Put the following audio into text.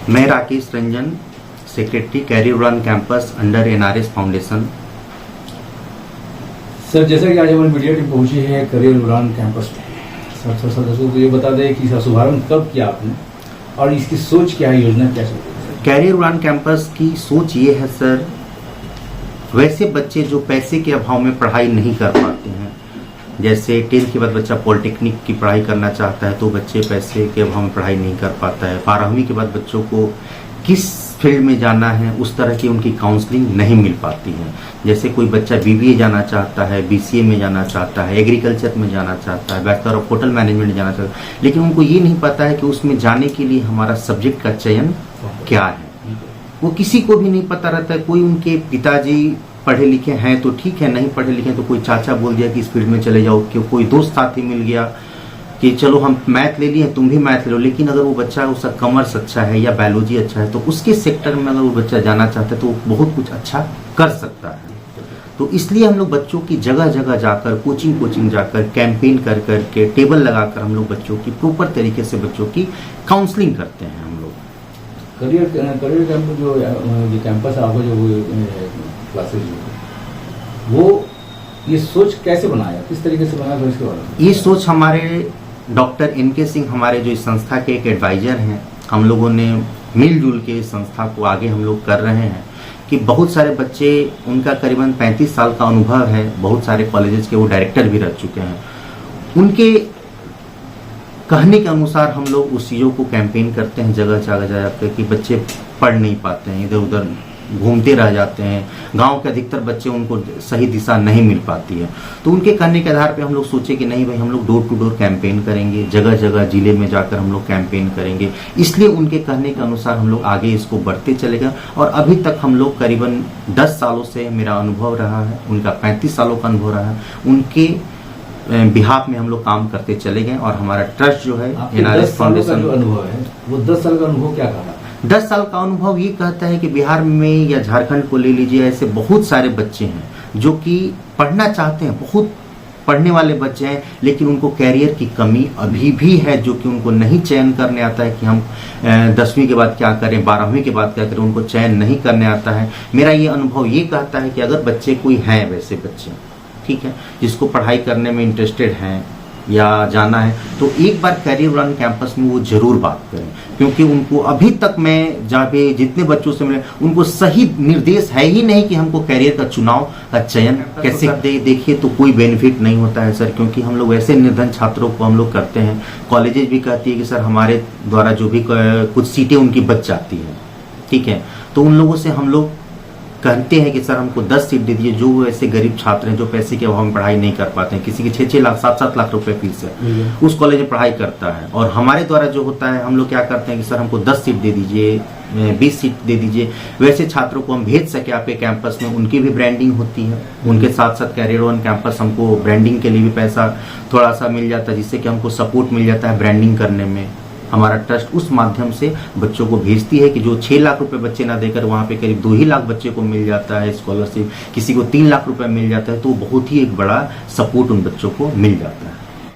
मैं Rakesh Ranjan, secretary career उड़ान campus under NRS foundation. Sir, जैसा कि आज हमारी मीडिया टीम पहुंची है कैरियर उड़ान कैंपस में, सर सदस्यों को ये बता दें कि इसका शुभारंभ कब किया आपने और इसकी सोच क्या है, योजना क्या है? कैरियर उड़ान कैंपस की सोच ये है सर, वैसे बच्चे जो पैसे के अभाव में पढ़ाई नहीं कर पाते हैं, जैसे 10th के बाद बच्चा पॉलिटेक्निक की पढ़ाई करना चाहता है तो बच्चे पैसे के अभाव में पढ़ाई नहीं कर पाता है। 12वीं के बाद बच्चों को किस फील्ड में जाना है उस तरह की उनकी काउंसलिंग नहीं मिल पाती है। जैसे कोई बच्चा बीबीए जाना चाहता है, बीसीए में जाना चाहता है, एग्रीकल्चर में जाना चाहता है, बैचलर ऑफ होटल मैनेजमेंट जाना चाहता है, लेकिन उनको ये नहीं पता है कि उसमें जाने के लिए हमारा सब्जेक्ट का चयन क्या है। वो किसी को भी नहीं पता रहता है। कोई उनके पिताजी पढ़े लिखे हैं तो ठीक है, नहीं पढ़े लिखे तो कोई चाचा बोल दिया कि इस फील्ड में चले जाओ, कि कोई दोस्त साथी मिल गया कि चलो हम मैथ ले लिए, तुम भी मैथ ले लो। लेकिन अगर वो बच्चा उसका कॉमर्स अच्छा है या बायोलॉजी अच्छा है तो उसके सेक्टर में अगर वो बच्चा जाना चाहता है तो वो बहुत कुछ अच्छा कर सकता है। तो इसलिए हम लोग बच्चों की जगह जगह जाकर, कोचिंग जाकर, कैंपेन कर करके, टेबल लगाकर हम लोग बच्चों की प्रॉपर तरीके से बच्चों की काउंसलिंग करते हैं। हम लोग करियर कैंप जो कैंपस है आपको, जो क्लासेज, वो ये सोच कैसे बनाया, किस तरीके से बनाया, इसके बारे में? ये सोच हमारे डॉक्टर NK सिंह, हमारे जो इस संस्था के एक एडवाइजर हैं, हम लोगों ने मिलजुल के इस संस्था को आगे हम लोग कर रहे हैं कि बहुत सारे बच्चे, उनका करीबन 35 साल का अनुभव है, बहुत सारे कॉलेजेस के वो डायरेक्टर भी रह चुके हैं। उनके कहने के अनुसार हम लोग उस चीज़ों को कैंपेन करते हैं जगह जगह जाकर कि बच्चे पढ़ नहीं पाते हैं, इधर उधर घूमते रह जाते हैं। गांव के अधिकतर बच्चे, उनको सही दिशा नहीं मिल पाती है। तो उनके कहने के आधार पे हम लोग सोचे कि नहीं भाई, हम लोग डोर टू डोर कैंपेन करेंगे, जगह जगह जिले में जाकर हम लोग कैंपेन करेंगे। इसलिए उनके कहने के अनुसार हम लोग आगे इसको बढ़ते चले गए और अभी तक हम लोग करीबन 10 सालों से मेरा अनुभव रहा है, उनका 35 सालों का अनुभव रहा है। उनके बिहाफ में हम लोग काम करते चले गए और हमारा ट्रस्ट जो है एनआरएस फाउंडेशन, जो अनुभव है वो 10 साल का अनुभव क्या कहा? 10 साल का अनुभव ये कहता है कि बिहार में या झारखंड को ले लीजिए, ऐसे बहुत सारे बच्चे हैं जो कि पढ़ना चाहते हैं, बहुत पढ़ने वाले बच्चे हैं, लेकिन उनको कैरियर की कमी अभी भी है, जो कि उनको नहीं चयन करने आता है कि हम 10वीं के बाद क्या करें, 12वीं के बाद क्या करें, उनको चयन नहीं करने आता है। मेरा ये अनुभव ये कहता है कि अगर बच्चे कोई हैं, वैसे बच्चे ठीक है, जिसको पढ़ाई करने में इंटरेस्टेड हैं या जाना है, तो एक बार कैरियर उड़ान कैंपस में वो जरूर बात करें, क्योंकि उनको अभी तक मैं जहाँ पे जितने बच्चों से मिले, उनको सही निर्देश है ही नहीं कि हमको कैरियर का चुनाव का चयन कैसे देखिए तो कोई बेनिफिट नहीं होता है सर, क्योंकि हम लोग ऐसे निर्धन छात्रों को हम लोग करते हैं। कॉलेजेस भी कहती है कि सर हमारे द्वारा जो भी कुछ सीटें उनकी बच जाती है, ठीक है, तो उन लोगों से हम लोग कहते हैं कि सर हमको 10 सीट दे दीजिए, जो ऐसे गरीब छात्र हैं जो पैसे के अभाव में पढ़ाई नहीं कर पाते हैं, किसी की 6-6 लाख 7-7 लाख रुपए फीस है, उस कॉलेज में पढ़ाई करता है। और हमारे द्वारा जो होता है, हम लोग क्या करते हैं कि सर हमको 10 सीट दे दीजिए, 20 सीट दे दीजिए, वैसे छात्रों को हम भेज सके आपके कैंपस में, उनकी भी ब्रांडिंग होती है, उनके साथ साथ कैरियर उड़ान कैंपस हमको ब्रांडिंग के लिए भी पैसा थोड़ा सा मिल जाता है, जिससे कि हमको सपोर्ट मिल जाता है ब्रांडिंग करने में। हमारा ट्रस्ट उस माध्यम से बच्चों को भेजती है कि जो 6 लाख रुपए बच्चे ना देकर वहाँ पे करीब 2 ही लाख बच्चे को मिल जाता है स्कॉलरशिप, किसी को 3 लाख रुपए मिल जाता है, तो बहुत ही एक बड़ा सपोर्ट उन बच्चों को मिल जाता है।